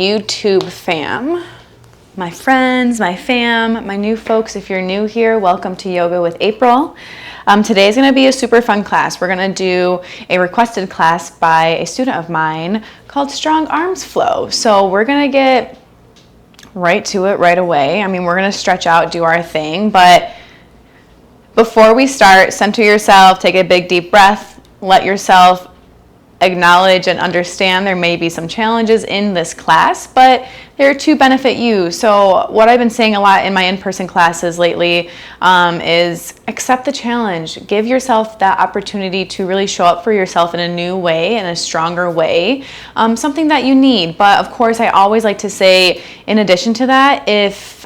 YouTube fam, my friends, my fam, my new folks. If you're new here, welcome to Yoga with April. Today is going to be a super fun class. We're going to do a requested class by a student of mine called Strong Arms Flow. So we're going to get right to it right away. I mean, we're going to stretch out, do our thing, but before we start, center yourself, take a big deep breath, let yourself acknowledge and understand there may be some challenges in this class, but they're to benefit you. So what I've been saying a lot in my in-person classes lately is accept the challenge. Give yourself that opportunity to really show up for yourself in a new way, in a stronger way, something that you need. But of course, I always like to say, in addition to that, if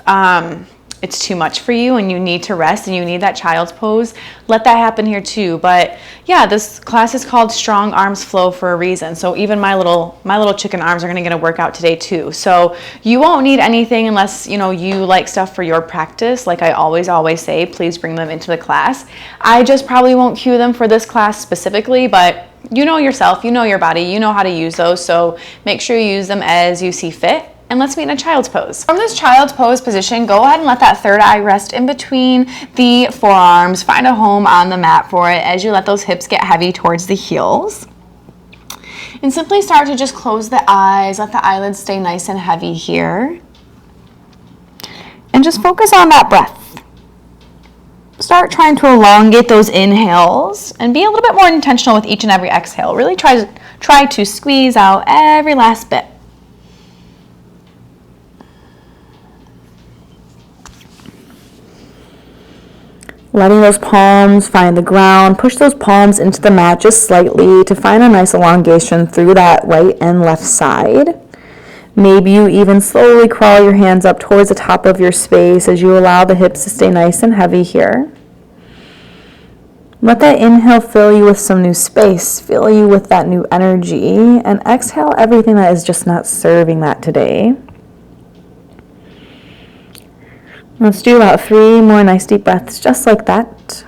it's too much for you and you need to rest and you need that child's pose, let that happen here too. But yeah, this class is called Strong Arms Flow for a reason. So even my little chicken arms are gonna get a workout today too. So you won't need anything unless you like stuff for your practice. Like I always say, please bring them into the class. I just probably won't cue them for this class specifically, but you know yourself, you know your body, you know how to use those. So make sure you use them as you see fit. And let's meet in a child's pose. From this child's pose position, go ahead and let that third eye rest in between the forearms. Find a home on the mat for it as you let those hips get heavy towards the heels. And simply start to just close the eyes. Let the eyelids stay nice and heavy here. And just focus on that breath. Start trying to elongate those inhales and be a little bit more intentional with each and every exhale. Really try to squeeze out every last bit. Letting those palms find the ground, push those palms into the mat just slightly to find a nice elongation through that right and left side. Maybe you even slowly crawl your hands up towards the top of your space as you allow the hips to stay nice and heavy here. Let that inhale fill you with some new space, fill you with that new energy, and exhale everything that is just not serving that today. Let's do about 3 more nice deep breaths just like that.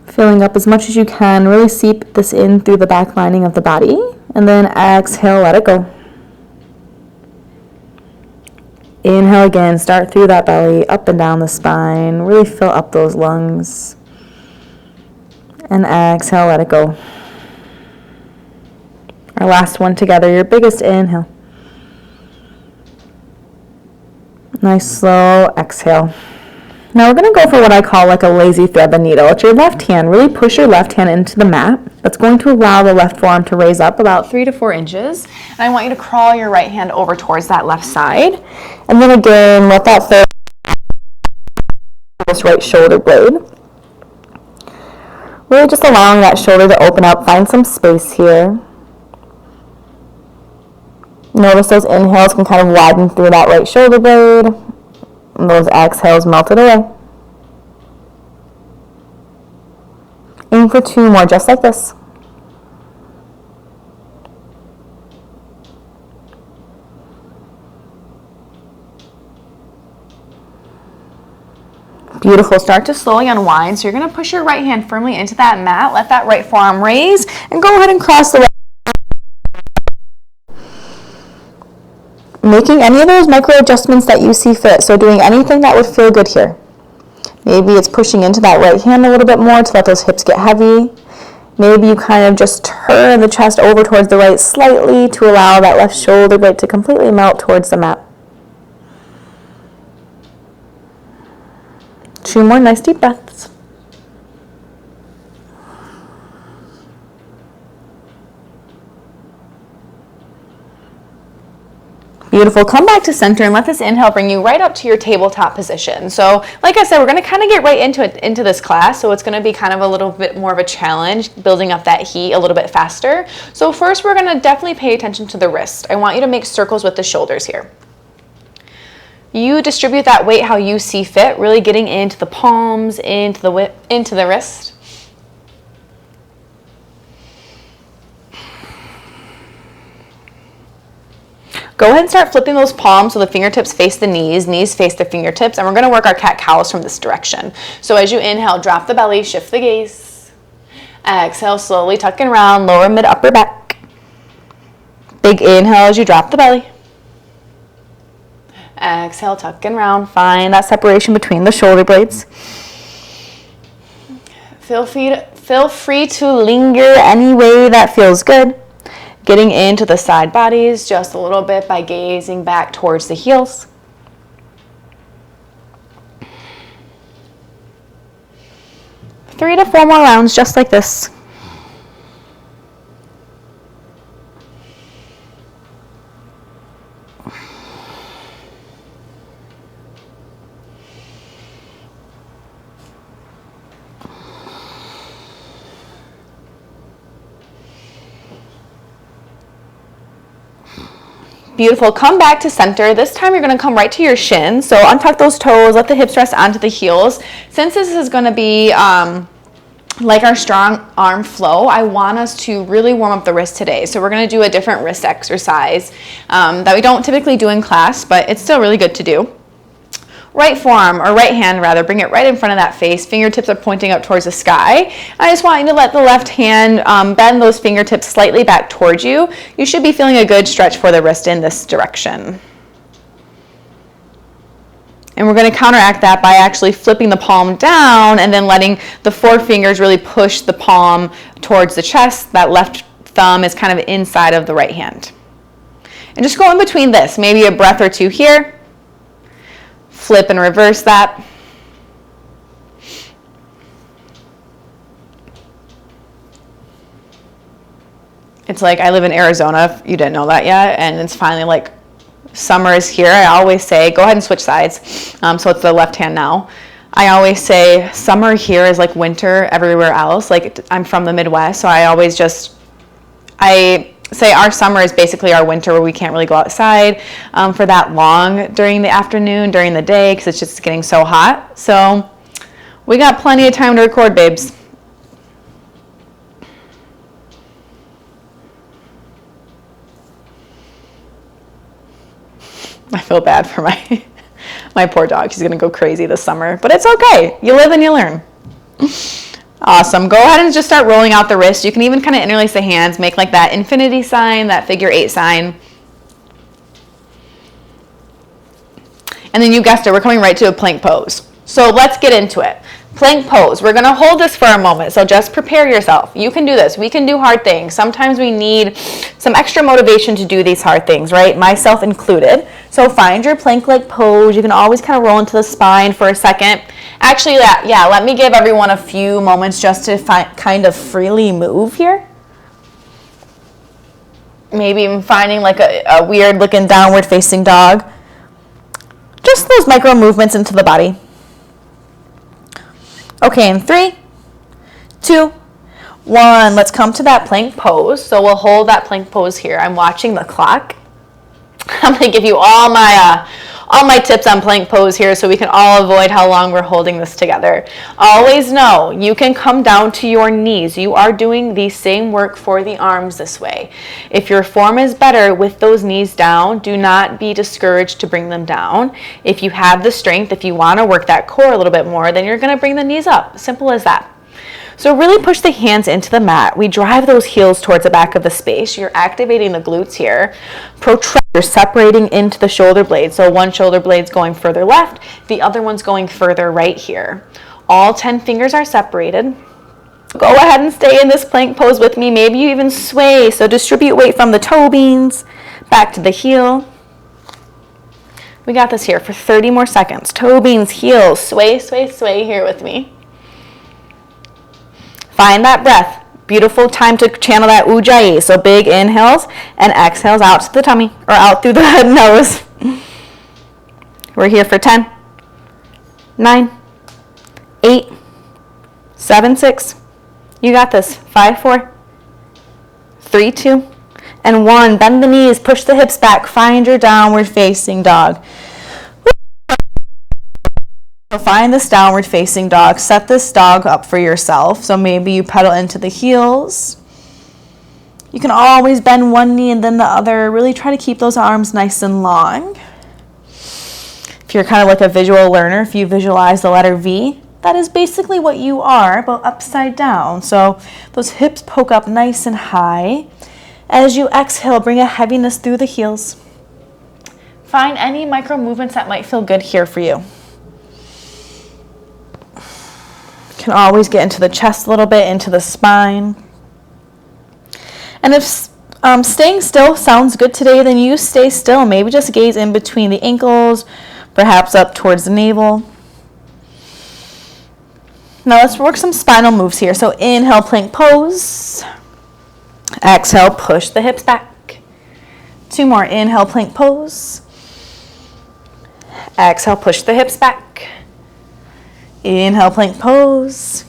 Filling up as much as you can. Really seep this in through the back lining of the body. And then exhale, let it go. Inhale again, start through that belly, up and down the spine. Really fill up those lungs. And exhale, let it go. Our last one together, your biggest inhale. Nice slow exhale. Now we're going to go for what I call like a lazy thread the needle. It's your left hand. Really push your left hand into the mat. That's going to allow the left forearm to raise up about 3 to 4 inches. And I want you to crawl your right hand over towards that left side. And then again, let that third this right shoulder blade. Really just allowing that shoulder to open up. Find some space here. Notice those inhales can kind of widen through that right shoulder blade, and those exhales melt it away. Aim for 2 more, just like this. Beautiful. Start to slowly unwind. So you're going to push your right hand firmly into that mat. Let that right forearm raise, and go ahead and cross the right. Making any of those micro adjustments that you see fit. So doing anything that would feel good here. Maybe it's pushing into that right hand a little bit more to let those hips get heavy. Maybe you kind of just turn the chest over towards the right slightly to allow that left shoulder blade to completely melt towards the mat. 2 more nice deep breaths. Beautiful. Come back to center and let this inhale bring you right up to your tabletop position. So like I said, we're going to kind of get right into this class. So it's going to be kind of a little bit more of a challenge, building up that heat a little bit faster. So first, we're going to definitely pay attention to the wrist. I want you to make circles with the shoulders here. You distribute that weight how you see fit, really getting into the palms, into the wrist. Go ahead and start flipping those palms so the fingertips face the knees face the fingertips, and we're going to work our cat-cows from this direction. So as you inhale, drop the belly, shift the gaze. Exhale, slowly tuck and round, lower mid, upper back. Big inhale as you drop the belly. Exhale, tuck and round. Find that separation between the shoulder blades. Feel free to linger any way that feels good. Getting into the side bodies just a little bit by gazing back towards the heels. Three to four more rounds just like this. Beautiful. Come back to center. This time you're going to come right to your shins. So untuck those toes, let the hips rest onto the heels. Since this is going to be like our strong arm flow, I want us to really warm up the wrist today. So we're going to do a different wrist exercise that we don't typically do in class, but it's still really good to do. Right forearm, or right hand rather, bring it right in front of that face. Fingertips are pointing up towards the sky. I just want you to let the left hand bend those fingertips slightly back towards you. You should be feeling a good stretch for the wrist in this direction. And we're going to counteract that by actually flipping the palm down and then letting the forefingers really push the palm towards the chest. That left thumb is kind of inside of the right hand. And just go in between this, maybe a breath or two here. Flip and reverse that. It's like I live in Arizona, if you didn't know that yet, and it's finally like summer is here. I always say, go ahead and switch sides. So it's the left hand now. I always say summer here is like winter everywhere else. Like I'm from the Midwest, so I say our summer is basically our winter where we can't really go outside for that long during the afternoon, during the day, because it's just getting so hot. So we got plenty of time to record, babes. I feel bad for my poor dog. She's going to go crazy this summer, but it's okay. You live and you learn. Awesome. Go ahead and just start rolling out the wrist. You can even kind of interlace the hands, make like that infinity sign, that figure 8 sign. And then you guessed it, we're coming right to a plank pose. So let's get into it. Plank pose. We're going to hold this for a moment, so just prepare yourself. You can do this. We can do hard things. Sometimes we need some extra motivation to do these hard things, right? Myself included. So find your plank-like pose. You can always kind of roll into the spine for a second. Actually, let me give everyone a few moments just to kind of freely move here. Maybe even finding like a weird looking downward facing dog. Just those micro movements into the body. Okay, in 3, 2, 1, let's come to that plank pose. So we'll hold that plank pose here. I'm watching the clock. I'm going to give you all my tips on plank pose here so we can all avoid how long we're holding this together. Always know you can come down to your knees. You are doing the same work for the arms this way. If your form is better with those knees down, do not be discouraged to bring them down. If you have the strength, if you want to work that core a little bit more, then you're going to bring the knees up. Simple as that. So really push the hands into the mat. We drive those heels towards the back of the space. You're activating the glutes here. Protract. You're separating into the shoulder blade. So one shoulder blade's going further left, the other one's going further right here. All 10 fingers are separated. Go ahead and stay in this plank pose with me. Maybe you even sway. So distribute weight from the toe beans back to the heel. We got this here for 30 more seconds. Toe beans, heels, sway, sway, sway here with me. Find that breath. Beautiful time to channel that ujjayi. So big inhales and exhales out to the tummy or out through the nose. We're here for 10, 9, 8, 7, 6. You got this. 5, 4, 3, 2, and 1. Bend the knees, push the hips back. Find your downward facing dog. So find this downward facing dog. Set this dog up for yourself. So maybe you pedal into the heels. You can always bend one knee and then the other. Really try to keep those arms nice and long. If you're kind of like a visual learner, if you visualize the letter V, that is basically what you are, but upside down. So those hips poke up nice and high. As you exhale, bring a heaviness through the heels. Find any micro movements that might feel good here for you. You can always get into the chest a little bit, into the spine. And if staying still sounds good today, then you stay still. Maybe just gaze in between the ankles, perhaps up towards the navel. Now let's work some spinal moves here. So inhale, plank pose. Exhale, push the hips back. 2 more. Inhale, plank pose. Exhale, push the hips back. Inhale, plank pose.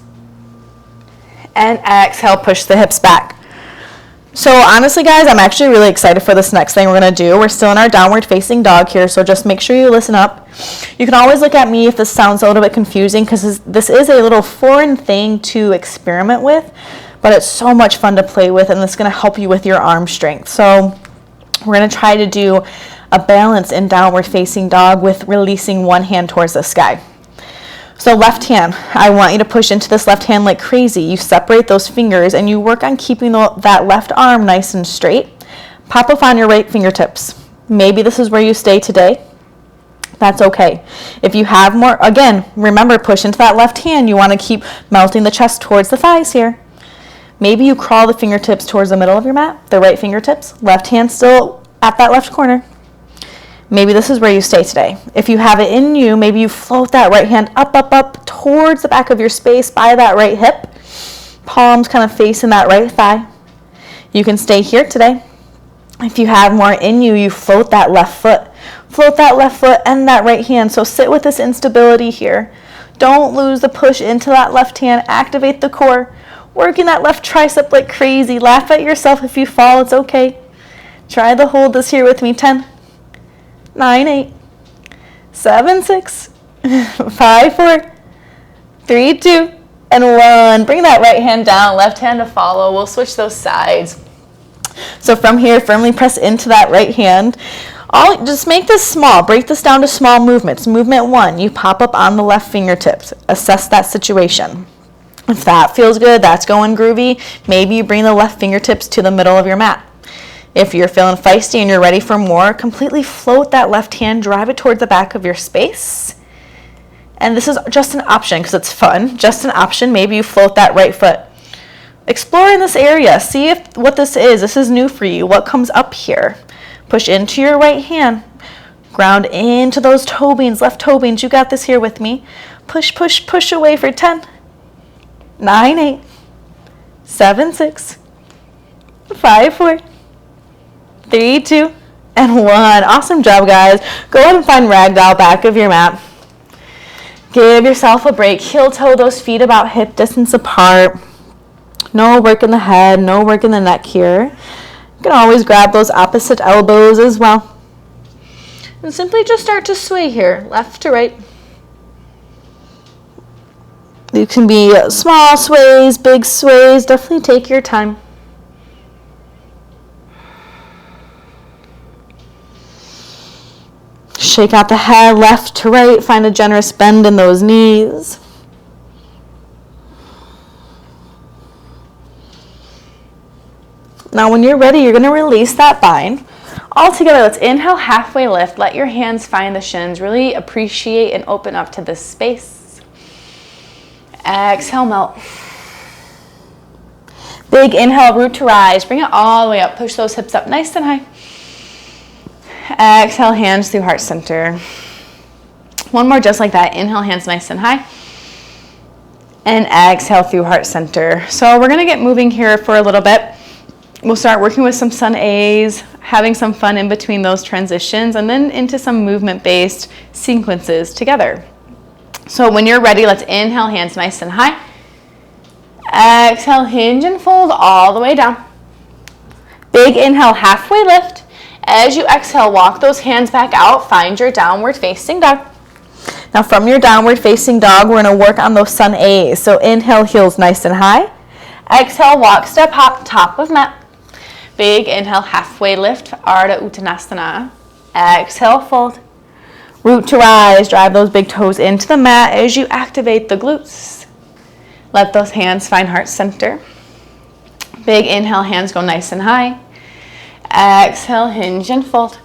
And exhale, push the hips back. So honestly, guys, I'm actually really excited for this next thing we're going to do. We're still in our downward facing dog here, so just make sure you listen up. You can always look at me if this sounds a little bit confusing, because this is a little foreign thing to experiment with, but it's so much fun to play with, and it's going to help you with your arm strength. So we're going to try to do a balance in downward facing dog with releasing one hand towards the sky. So left hand, I want you to push into this left hand like crazy. You separate those fingers and you work on keeping that left arm nice and straight. Pop up on your right fingertips. Maybe this is where you stay today. That's okay. If you have more, again, remember, push into that left hand. You want to keep melting the chest towards the thighs here. Maybe you crawl the fingertips towards the middle of your mat, the right fingertips, left hand still at that left corner. Maybe this is where you stay today. If you have it in you, maybe you float that right hand up, up, up towards the back of your space by that right hip. Palms kind of facing that right thigh. You can stay here today. If you have more in you, you float that left foot. Float that left foot and that right hand. So sit with this instability here. Don't lose the push into that left hand. Activate the core. Working that left tricep like crazy. Laugh at yourself if you fall. It's okay. Try to hold this here with me. 10. 9, 8, 7, 6, 5, 4, 3, 2, and 1. Bring that right hand down, left hand to follow. We'll switch those sides. So from here, firmly press into that right hand. Just make this small. Break this down to small movements. Movement 1, you pop up on the left fingertips. Assess that situation. If that feels good, that's going groovy, maybe you bring the left fingertips to the middle of your mat. If you're feeling feisty and you're ready for more, completely float that left hand, drive it towards the back of your space. And this is just an option because it's fun, just an option. Maybe you float that right foot. Explore in this area. See what this is. This is new for you. What comes up here? Push into your right hand. Ground into those toe beans, left toe beans. You got this here with me. Push, push, push away for 10, 9, 8, 7, 6, 5, 4, 3, 2, and 1. Awesome job, guys. Go ahead and find ragdoll back of your mat. Give yourself a break. Heel toe those feet about hip distance apart. No work in the head, no work in the neck here. You can always grab those opposite elbows as well. And simply just start to sway here, left to right. You can be small sways, big sways. Definitely take your time. Shake out the head left to right. Find a generous bend in those knees. Now when you're ready, you're going to release that bind. All together, let's inhale, halfway lift. Let your hands find the shins. Really appreciate and open up to this space. Exhale, melt. Big inhale, root to rise. Bring it all the way up. Push those hips up nice and high. Exhale, hands through heart center. One more just like that. Inhale, hands nice and high. And exhale through heart center. So we're going to get moving here for a little bit. We'll start working with some sun A's, having some fun in between those transitions, and then into some movement-based sequences together. So when you're ready, let's inhale, hands nice and high. Exhale, hinge and fold all the way down. Big inhale, halfway lift. As you exhale, walk those hands back out. Find your downward facing dog. Now from your downward facing dog, we're going to work on those sun A's. So inhale, heels nice and high. Exhale, walk, step, hop, top of mat. Big inhale, halfway lift, Ardha Uttanasana. Exhale, fold. Root to rise, drive those big toes into the mat as you activate the glutes. Let those hands find heart center. Big inhale, hands go nice and high. Exhale, hinge and fold.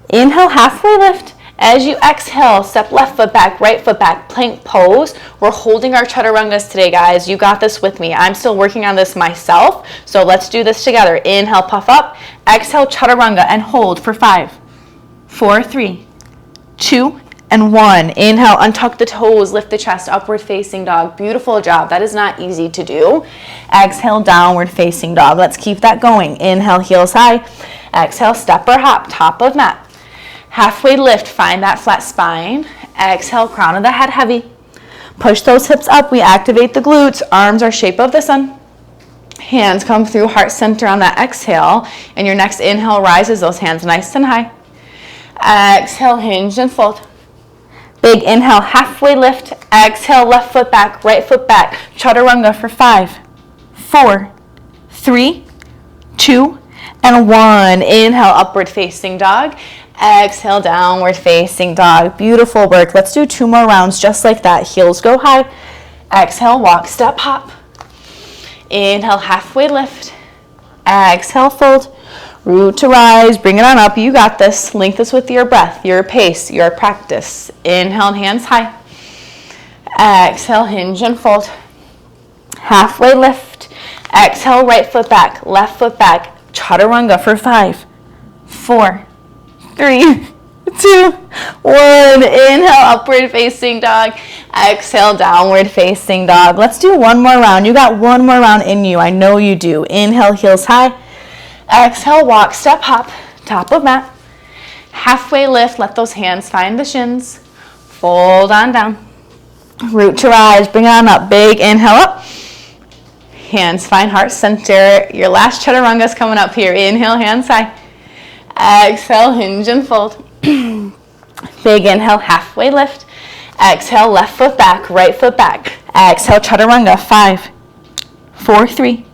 Inhale, halfway lift. As you exhale, step left foot back, right foot back, plank pose. We're holding our chaturangas today, guys. You got this with me. I'm still working on this myself, so let's do this together. Inhale, puff up. Exhale, chaturanga, and hold for 5, 4, 3, 2, and 1. Inhale, untuck the toes, lift the chest, upward facing dog. Beautiful job. That is not easy to do. Exhale, downward facing dog. Let's keep that going. Inhale, heels high. Exhale, step or hop, top of mat. Halfway lift, find that flat spine. Exhale, crown of the head heavy. Push those hips up, we activate the glutes. Arms are shape of the sun. Hands come through heart center on that exhale. And your next inhale rises those hands nice and high. Exhale, hinge and fold. Big inhale, halfway lift. Exhale, left foot back, right foot back. Chaturanga for 5, 4, 3, 2, and 1. Inhale, upward facing dog. Exhale, downward facing dog. Beautiful work. Let's do 2 more rounds just like that. Heels go high. Exhale, walk, step, hop. Inhale, halfway lift. Exhale, fold. Root to rise. Bring it on up. You got this. Link this with your breath, your pace, your practice. Inhale, hands high. Exhale, hinge and fold. Halfway lift. Exhale, right foot back, left foot back. Chaturanga for 5, 4, 3, 2, 1. Inhale, upward facing dog. Exhale, downward facing dog. Let's do 1 more round. You got 1 more round in you. I know you do. Inhale, heels high. Exhale, walk, step, hop, top of mat. Halfway lift. Let those hands find the shins. Fold on down. Root to rise. Bring it on up. Big inhale up. Hands find heart center. Your last chaturanga is coming up here. Inhale, hands high. Exhale, hinge and fold. Big inhale, halfway lift. Exhale, left foot back, right foot back. Exhale, chaturanga. 5, 4, 3,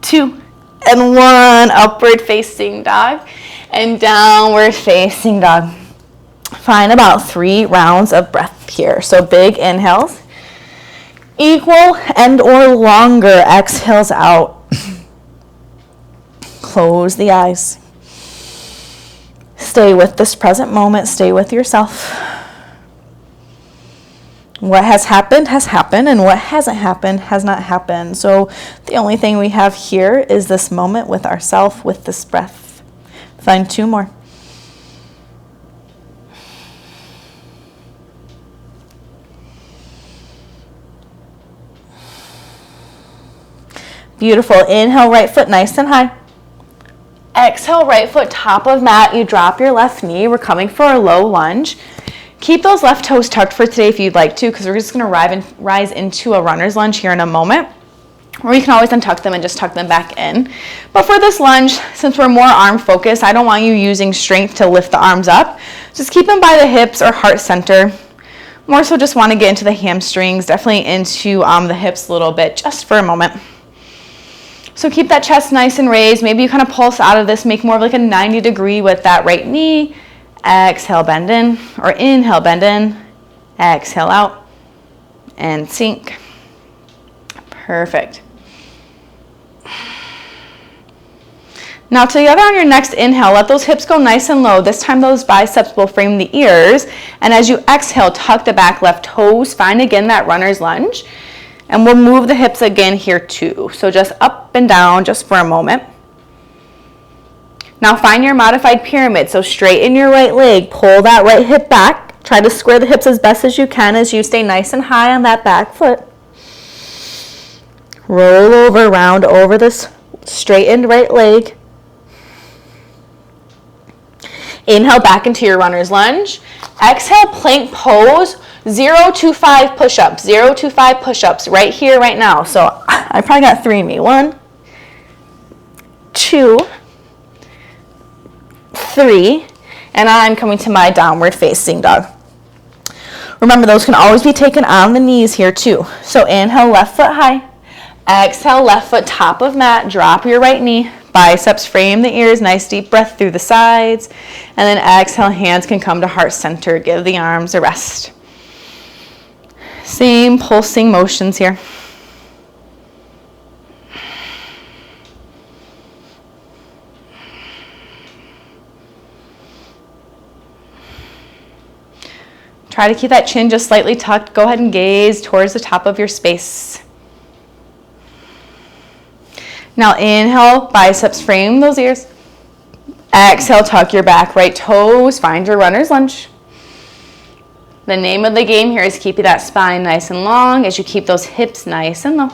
2, and 1. Upward facing dog and downward facing dog. Find about 3 rounds of breath here. So big inhales. Equal and or longer exhales out. Close the eyes. Stay with this present moment. Stay with yourself. What has happened, and what hasn't happened has not happened. So the only thing we have here is this moment with ourself, with this breath. Find 2 more. Beautiful. Inhale, right foot nice and high. Exhale, right foot top of mat. You drop your left knee. We're coming for a low lunge. Keep those left toes tucked for today if you'd like to, because we're just going to rise into a runner's lunge here in a moment. Or you can always untuck them and just tuck them back in. But for this lunge, since we're more arm focused, I don't want you using strength to lift the arms up. Just keep them by the hips or heart center. More so just want to get into the hamstrings, definitely into the hips a little bit, just for a moment. So keep that chest nice and raised. Maybe you kind of pulse out of this, make more of like a 90 degree with that right knee. Exhale, bend in, or inhale, bend in. Exhale out and sink. Perfect. Now together on your next inhale, let those hips go nice and low. This time those biceps will frame the ears. And as you exhale, tuck the back left toes. Find again that runner's lunge. And we'll move the hips again here too. So just up and down just for a moment. Now find your modified pyramid. So straighten your right leg. Pull that right hip back. Try to square the hips as best as you can as you stay nice and high on that back foot. Roll over, round over this straightened right leg. Inhale back into your runner's lunge. Exhale, plank pose. 0 to 5 push-ups. 0 to 5 push-ups right here, right now. So I probably got 3 in me. 1, 2, 3. And I'm coming to my downward facing dog. Remember, those can always be taken on the knees here too. So inhale, left foot high. Exhale, left foot top of mat. Drop your right knee. Biceps frame the ears. Nice deep breath through the sides. And then exhale, hands can come to heart center. Give the arms a rest. Same pulsing motions here. Try to keep that chin just slightly tucked. Go ahead and gaze towards the top of your space. Now inhale, biceps frame those ears. Exhale, tuck your back right toes. Find your runner's lunge. The name of the game here is keeping that spine nice and long as you keep those hips nice and low.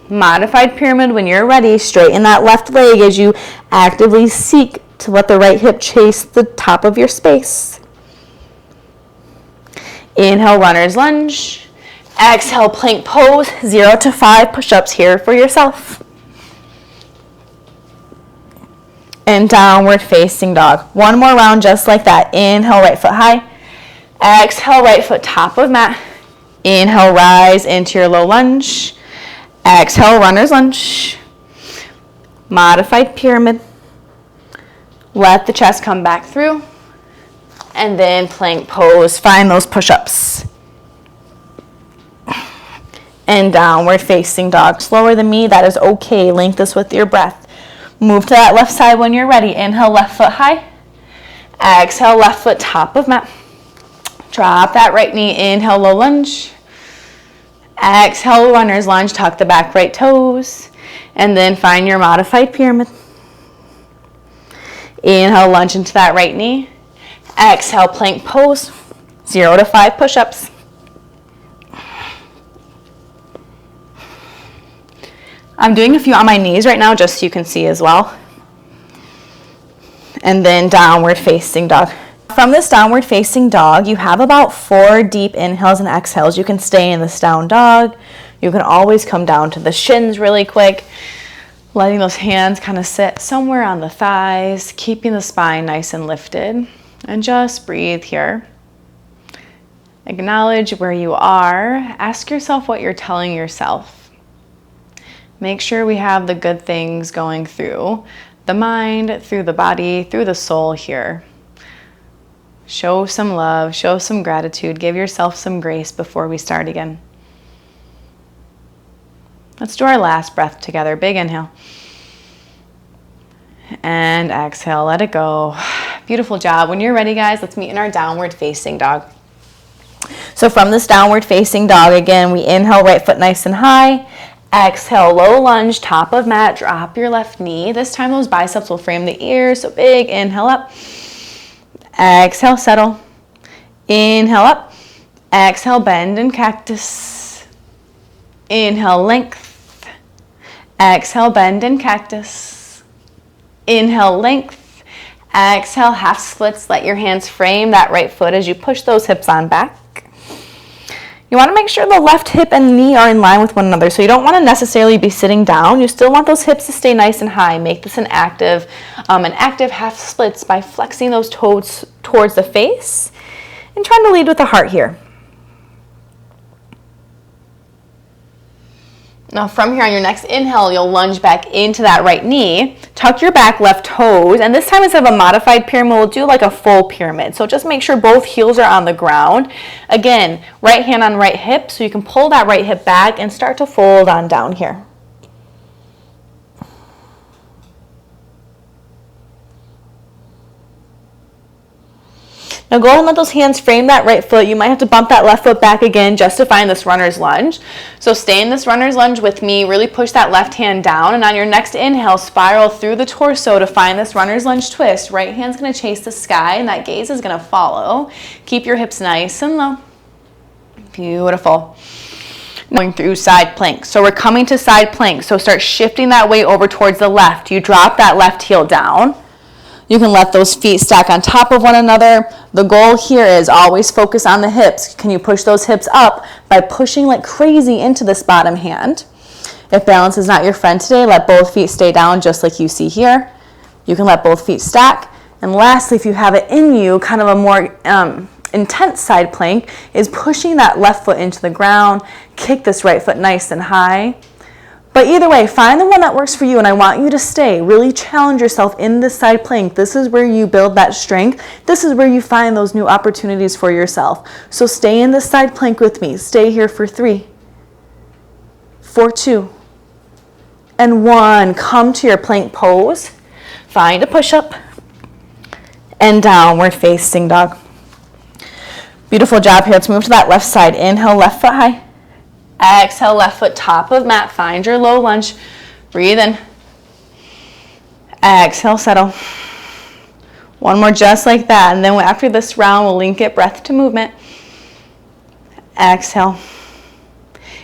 Modified pyramid when you're ready. Straighten that left leg as you actively seek to let the right hip chase the top of your space. Inhale, runner's lunge. Exhale, plank pose. 0 to 5 push-ups here for yourself. And downward facing dog. One more round just like that. Inhale, right foot high. Exhale, right foot top of mat. Inhale, rise into your low lunge. Exhale, runner's lunge. Modified pyramid. Let the chest come back through. And then plank pose. Find those push-ups. And downward facing dog. Slower than me, that is okay. Link this with your breath. Move to that left side when you're ready. Inhale, left foot high. Exhale, left foot top of mat. Drop that right knee. Inhale, low lunge. Exhale, runner's lunge. Tuck the back right toes. And then find your modified pyramid. Inhale, lunge into that right knee. Exhale, plank pose. 0 to 5 push-ups. I'm doing a few on my knees right now just so you can see as well. And then downward facing dog. From this downward facing dog, you have about 4 deep inhales and exhales. You can stay in this down dog. You can always come down to the shins really quick. Letting those hands kind of sit somewhere on the thighs, keeping the spine nice and lifted. And just breathe here. Acknowledge where you are. Ask yourself what you're telling yourself. Make sure we have the good things going through the mind, through the body, through the soul here. Show some love, show some gratitude, give yourself some grace before we start again. Let's do our last breath together. Big inhale. And exhale, let it go. Beautiful job. When you're ready, guys, let's meet in our downward facing dog. So from this downward facing dog, again, we inhale, right foot nice and high. Exhale, low lunge, top of mat, drop your left knee. This time those biceps will frame the ears, so big inhale up. Exhale, settle. Inhale up. Exhale, bend and cactus. Inhale, length. Exhale, bend and cactus. Inhale, length. Exhale, half splits. Let your hands frame that right foot as you push those hips on back. You want to make sure the left hip and knee are in line with one another. So you don't want to necessarily be sitting down. You still want those hips to stay nice and high. Make this an active half splits by flexing those toes towards the face and trying to lead with the heart here. Now from here on your next inhale, you'll lunge back into that right knee, tuck your back left toes, and this time instead of a modified pyramid, we'll do like a full pyramid. So just make sure both heels are on the ground. Again, right hand on right hip, so you can pull that right hip back and start to fold on down here. Now go and let those hands frame that right foot. You might have to bump that left foot back again just to find this runner's lunge. So stay in this runner's lunge with me. Really push that left hand down. And on your next inhale, spiral through the torso to find this runner's lunge twist. Right hand's going to chase the sky and that gaze is going to follow. Keep your hips nice and low. Beautiful. Going through side plank. So we're coming to side plank. So start shifting that weight over towards the left. You drop that left heel down. You can let those feet stack on top of one another. The goal here is always focus on the hips. Can you push those hips up by pushing like crazy into this bottom hand? If balance is not your friend today, let both feet stay down just like you see here. You can let both feet stack. And lastly, if you have it in you, kind of a more intense side plank is pushing that left foot into the ground. Kick this right foot nice and high. But either way, find the one that works for you, and I want you to stay. Really challenge yourself in this side plank. This is where you build that strength. This is where you find those new opportunities for yourself. So stay in this side plank with me. Stay here for 3, for 2, and 1. Come to your plank pose. Find a push-up and downward facing dog. Beautiful job here. Let's move to that left side. Inhale, left foot high. Exhale, left foot top of mat. Find your low lunge. Breathe in. Exhale, settle. One more just like that. And then after this round, we'll link it breath to movement. Exhale.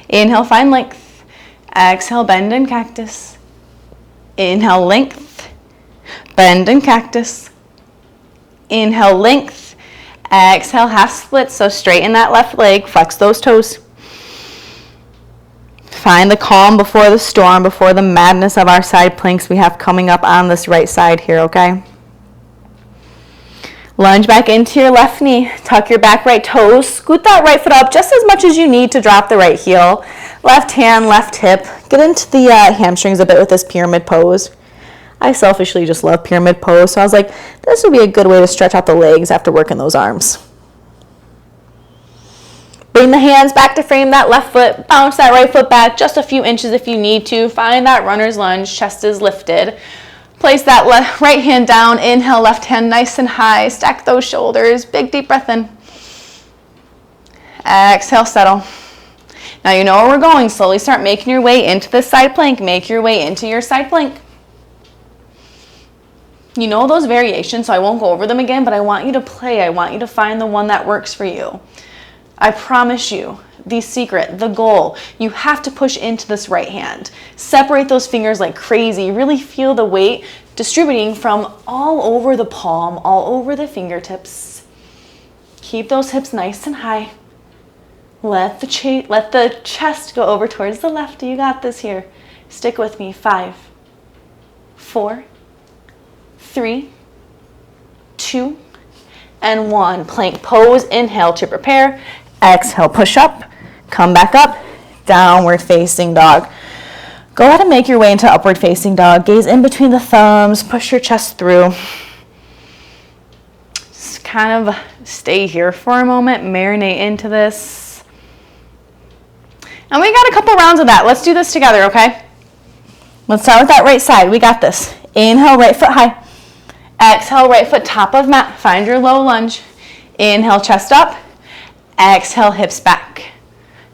Inhale, find length. Exhale, bend in cactus. Inhale, length. Bend in cactus. Inhale, length. Exhale, half split. So straighten that left leg. Flex those toes. Find the calm before the storm, before the madness of our side planks we have coming up on this right side here, okay? Lunge back into your left knee. Tuck your back right toes. Scoot that right foot up just as much as you need to drop the right heel. Left hand, left hip. Get into the hamstrings a bit with this pyramid pose. I selfishly just love pyramid pose, so I was like, this would be a good way to stretch out the legs after working those arms. Bring the hands back to frame that left foot. Bounce that right foot back just a few inches if you need to. Find that runner's lunge. Chest is lifted. Place that right hand down. Inhale, left hand nice and high. Stack those shoulders. Big deep breath in. Exhale, settle. Now you know where we're going. Slowly start making your way into this side plank. Make your way into your side plank. You know those variations, so I won't go over them again, but I want you to play. I want you to find the one that works for you. I promise you, the secret, the goal, you have to push into this right hand. Separate those fingers like crazy. Really feel the weight distributing from all over the palm, all over the fingertips. Keep those hips nice and high. Let the chest go over towards the left. You got this here. Stick with me. 5, 4, 3, 2, and 1. Plank pose. Inhale to prepare. Exhale, push up, come back up, downward facing dog. Go ahead and make your way into upward facing dog. Gaze in between the thumbs, push your chest through. Just kind of stay here for a moment, marinate into this. And we got a couple rounds of that. Let's do this together, okay? Let's start with that right side. We got this. Inhale, right foot high. Exhale, right foot top of mat. Find your low lunge. Inhale, chest up. Exhale, hips back.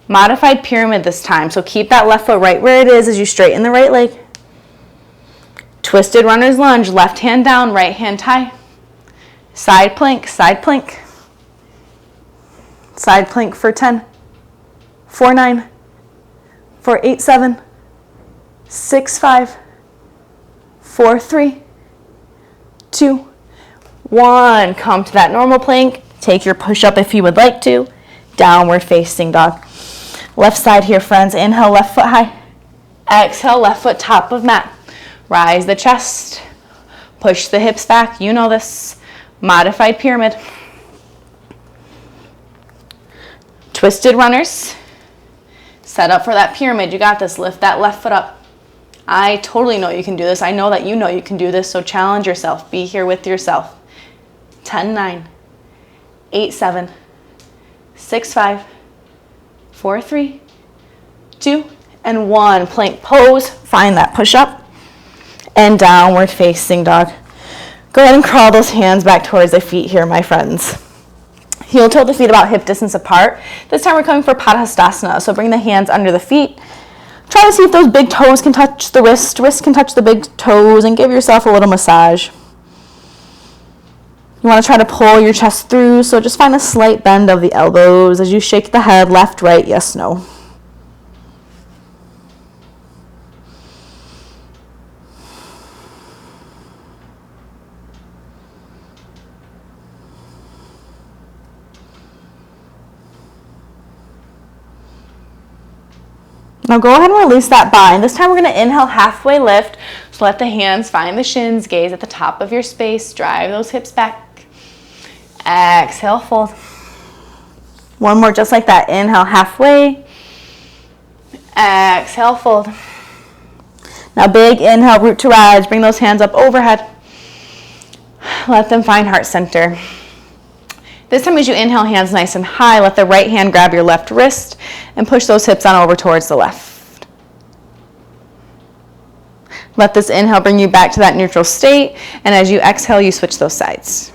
Modified pyramid this time, so keep that left foot right where it is as you straighten the right leg. Twisted runner's lunge, left hand down, right hand high. Side plank, side plank. Side plank for 10, 4, 9, 4, 8, 7, 6, 5, 4, 3, 2, 1. Come to that normal plank. Take your push up if you would like to. Downward facing dog. Left side here, friends. Inhale, left foot high. Exhale, left foot top of mat. Rise the chest. Push the hips back. You know this. Modified pyramid. Twisted runners. Set up for that pyramid. You got this. Lift that left foot up. I totally know you can do this. I know that you know you can do this, so challenge yourself. Be here with yourself. 10, 9. 8, 7, 6, 5, 4, 3, 2, and 1. Plank pose. Find that push up and downward facing dog. Go ahead and crawl those hands back towards the feet here, my friends. Heel tilt the feet about hip distance apart. This time we're coming for Padhastasana. So bring the hands under the feet. Try to see if those big toes can touch the wrist. Wrist can touch the big toes, and give yourself a little massage. You want to try to pull your chest through, so just find a slight bend of the elbows as you shake the head left, right, yes, no. Now go ahead and release that bind. This time we're going to inhale, halfway lift. So let the hands find the shins, gaze at the top of your space, drive those hips back. Exhale, fold. One more just like that. Inhale, halfway. Exhale, fold. Now big inhale, root to rise. Bring those hands up overhead. Let them find heart center. This time as you inhale, hands nice and high. Let the right hand grab your left wrist and push those hips on over towards the left. Let this inhale bring you back to that neutral state. And as you exhale, you switch those sides.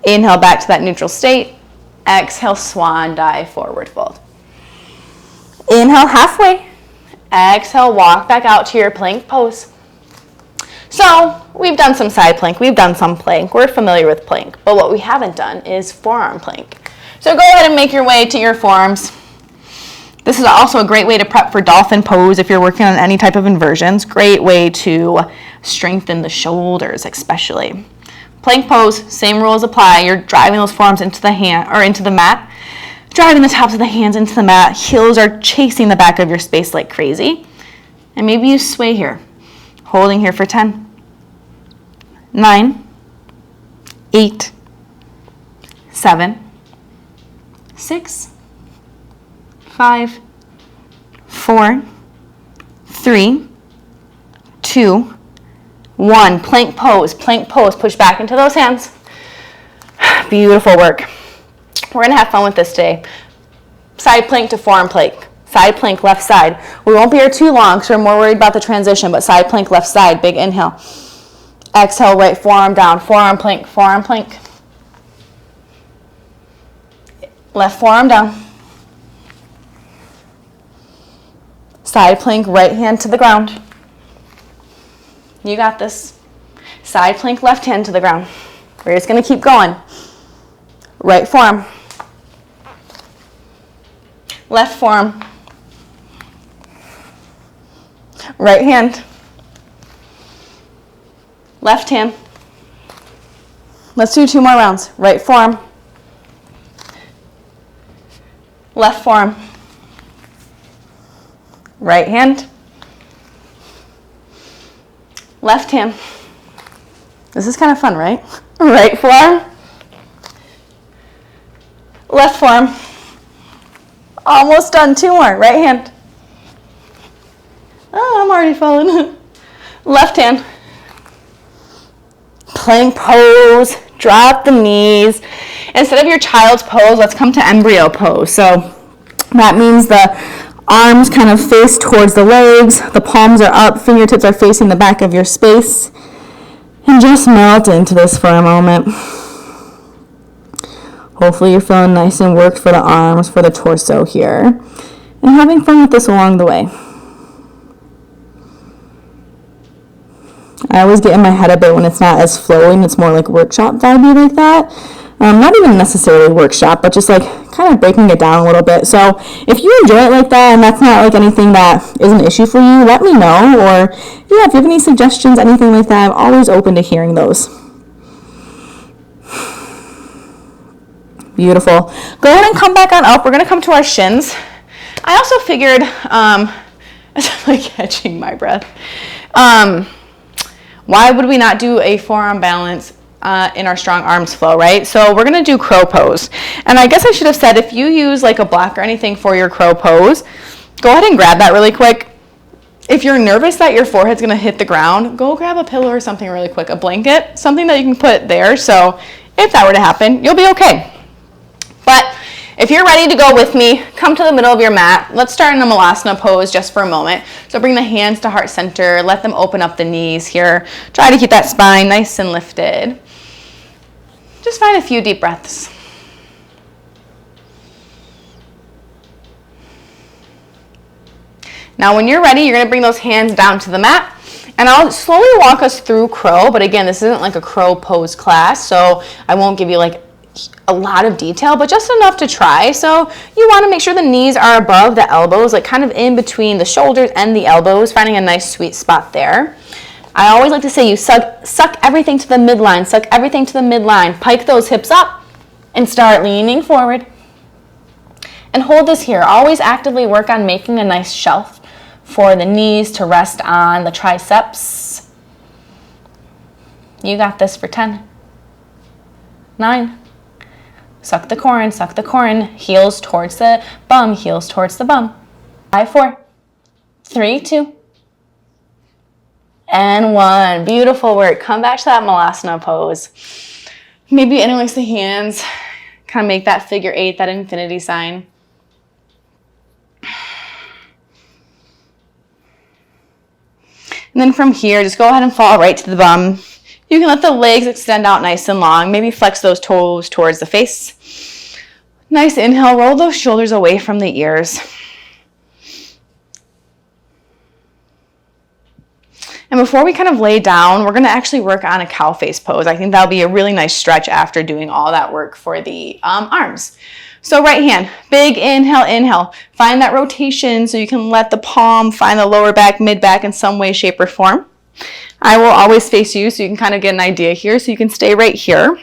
Inhale back to that neutral state. Exhale, swan dive, forward fold. Inhale halfway. Exhale, walk back out to your plank pose. So we've done some side plank, we've done some plank, we're familiar with plank, but what we haven't done is forearm plank. So go ahead and make your way to your forearms. This is also a great way to prep for dolphin pose if you're working on any type of inversions. Great way to strengthen the shoulders especially. Plank pose, same rules apply. You're driving those forearms into the hand or into the mat, driving the tops of the hands into the mat. Heels are chasing the back of your space like crazy. And maybe you sway here, holding here for 10, 9, 8, 7, 6, 5, 4, 3, 2, 1. Plank pose, push back into those hands. Beautiful work. We're gonna have fun with this today. Side plank to forearm plank. Side plank, left side. We won't be here too long because we're more worried about the transition, but side plank, left side, big inhale. Exhale, right forearm down, forearm plank, forearm plank. Left forearm down. Side plank, right hand to the ground. You got this. Side plank, left hand to the ground. We're just gonna keep going. Right forearm. Left forearm. Right hand. Left hand. Let's do 2 more rounds. Right forearm. Left forearm. Right hand. Left hand. This is kind of fun, right? Right forearm. Left forearm. Almost done. 2 more. Right hand. Oh, I'm already falling. Left hand. Plank pose. Drop the knees. Instead of your child's pose, let's come to embryo pose. So that means the arms kind of face towards the legs, the palms are up, fingertips are facing the back of your space, and just melt into this for a moment. Hopefully you're feeling nice and worked for the arms, for the torso here, and having fun with this along the way. I always get in my head a bit when it's not as flowing, it's more like workshop vibey like that. Not even necessarily workshop, but just like kind of breaking it down a little bit. So if you enjoy it like that and that's not like anything that is an issue for you, let me know. Or yeah, if you have any suggestions, anything like that, I'm always open to hearing those. Beautiful. Go ahead and come back on up. We're going to come to our shins. I also figured, as I'm like catching my breath, why would we not do a forearm balance in our strong arms flow, right? So we're gonna do crow pose. And I guess I should have said, if you use like a block or anything for your crow pose, go ahead and grab that really quick. If you're nervous that your forehead's gonna hit the ground, go grab a pillow or something really quick, a blanket, something that you can put there. So if that were to happen, you'll be okay. But if you're ready to go with me, come to the middle of your mat. Let's start in a malasana pose just for a moment. So bring the hands to heart center. Let them open up the knees here. Try to keep that spine nice and lifted. Just find a few deep breaths. Now when you're ready, you're going to bring those hands down to the mat. And I'll slowly walk us through crow. But again, this isn't like a crow pose class, so I won't give you like a lot of detail, but just enough to try. So you want to make sure the knees are above the elbows, like kind of in between the shoulders and the elbows, finding a nice sweet spot there. I always like to say you suck everything to the midline, suck everything to the midline, pike those hips up and start leaning forward. And hold this here. Always actively work on making a nice shelf for the knees to rest on, the triceps. You got this for 10, 9, suck the core in, heels towards the bum, heels towards the bum. 5, 4, 3, 2, and 1. Beautiful work. Come back to that malasana pose. Maybe interlace the hands, kind of make that figure 8, that infinity sign. And then from here, just go ahead and fall right to the bum. You can let the legs extend out nice and long. Maybe flex those toes towards the face. Nice inhale, roll those shoulders away from the ears. And before we kind of lay down, we're going to actually work on a cow face pose. I think that'll be a really nice stretch after doing all that work for the arms. So right hand, big inhale, inhale. Find that rotation so you can let the palm find the lower back, mid back in some way, shape, or form. I will always face you so you can kind of get an idea here. So you can stay right here.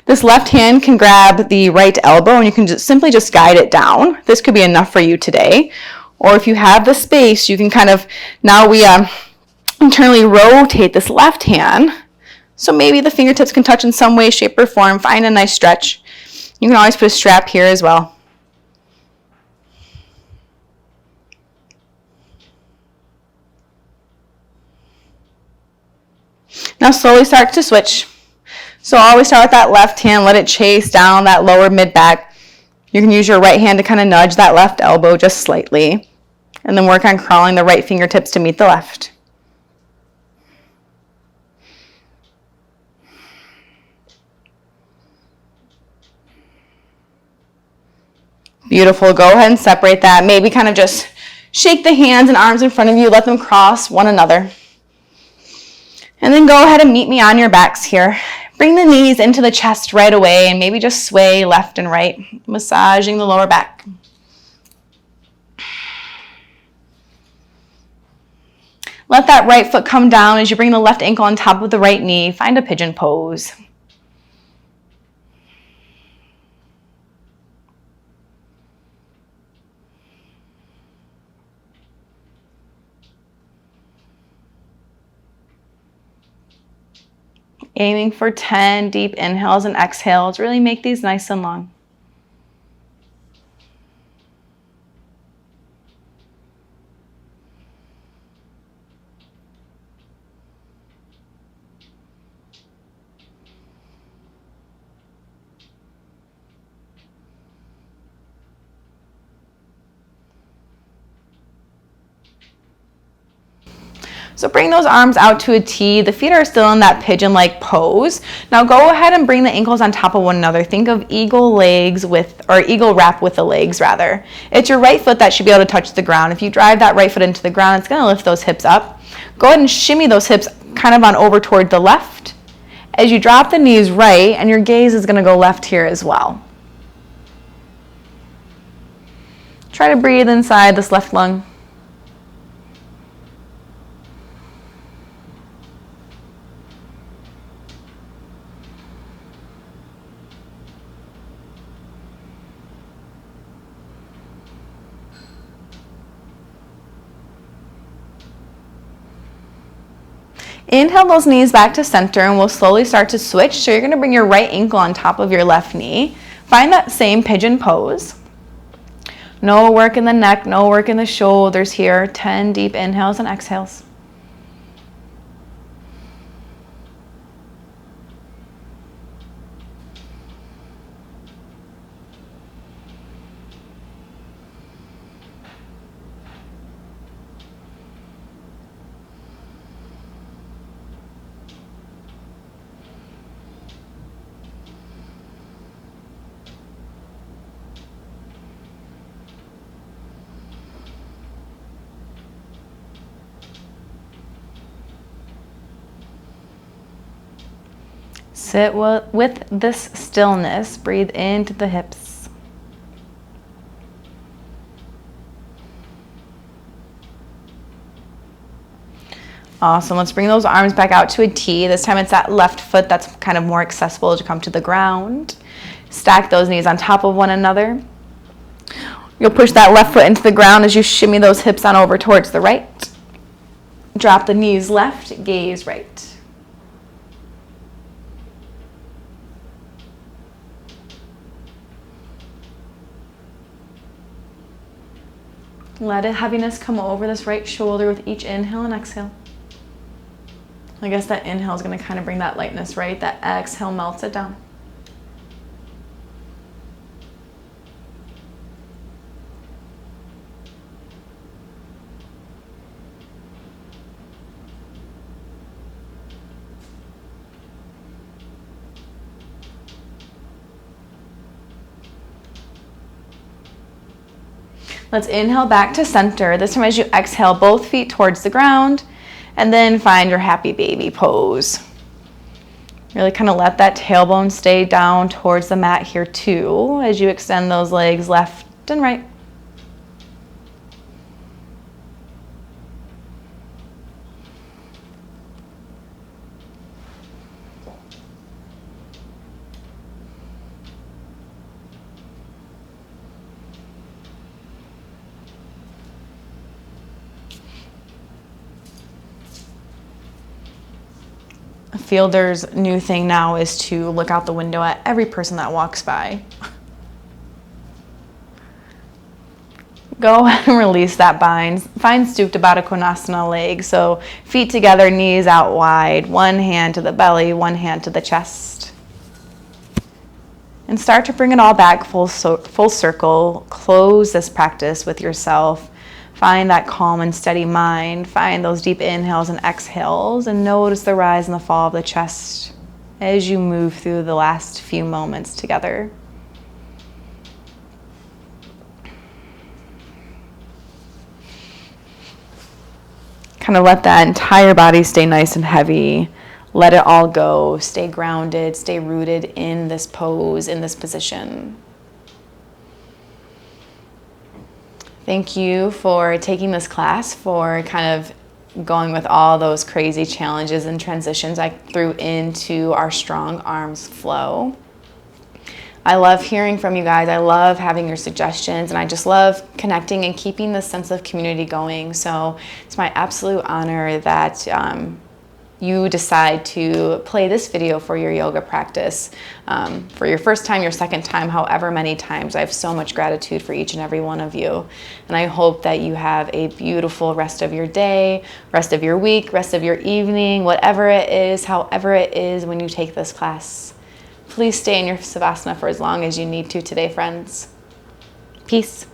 This left hand can grab the right elbow and you can simply just guide it down. This could be enough for you today. Or if you have the space, you can kind of, now we internally rotate this left hand. So maybe the fingertips can touch in some way, shape, or form. Find a nice stretch. You can always put a strap here as well. Now slowly start to switch. So always start with that left hand, let it chase down that lower mid back. You can use your right hand to kind of nudge that left elbow just slightly. And then work on crawling the right fingertips to meet the left. Beautiful. Go ahead and separate that. Maybe kind of just shake the hands and arms in front of you. Let them cross one another. And then go ahead and meet me on your backs here. Bring the knees into the chest right away and maybe just sway left and right, massaging the lower back. Let that right foot come down as you bring the left ankle on top of the right knee. Find a pigeon pose. Aiming for 10 deep inhales and exhales. Really make these nice and long. So bring those arms out to a T. The feet are still in that pigeon-like pose. Now go ahead and bring the ankles on top of one another. Think of eagle legs or eagle wrap with the legs rather. It's your right foot that should be able to touch the ground. If you drive that right foot into the ground, it's going to lift those hips up. Go ahead and shimmy those hips kind of on over toward the left. As you drop the knees right, and your gaze is going to go left here as well. Try to breathe inside this left lung. Inhale those knees back to center and we'll slowly start to switch. So you're going to bring your right ankle on top of your left knee. Find that same pigeon pose. No work in the neck, no work in the shoulders here. 10 deep inhales and exhales. Sit with this stillness. Breathe into the hips. Awesome. Let's bring those arms back out to a T. This time it's that left foot that's kind of more accessible to come to the ground. Stack those knees on top of one another. You'll push that left foot into the ground as you shimmy those hips on over towards the right. Drop the knees left, gaze right. Let heaviness come over this right shoulder with each inhale and exhale. I guess that inhale is going to kind of bring that lightness, right? That exhale melts it down. Let's inhale back to center. This time as you exhale, both feet towards the ground, and then find your happy baby pose. Really kind of let that tailbone stay down towards the mat here too, as you extend those legs left and right. A fielder's new thing now is to look out the window at every person that walks by. Go ahead and release that bind. Find Supta Baddha Konasana leg. So feet together, knees out wide. One hand to the belly, one hand to the chest. And start to bring it all back full circle. Close this practice with yourself. Find that calm and steady mind. Find those deep inhales and exhales, and notice the rise and the fall of the chest as you move through the last few moments together. Kind of let that entire body stay nice and heavy. Let it all go. Stay grounded, stay rooted in this pose, in this position. Thank you for taking this class, for kind of going with all those crazy challenges and transitions I threw into our strong arms flow. I love hearing from you guys. I love having your suggestions, and I just love connecting and keeping this sense of community going. So it's my absolute honor that you decide to play this video for your yoga practice for your first time, your second time, however many times. I have so much gratitude for each and every one of you. And I hope that you have a beautiful rest of your day, rest of your week, rest of your evening, whatever it is, however it is when you take this class. Please stay in your Savasana for as long as you need to today, friends. Peace.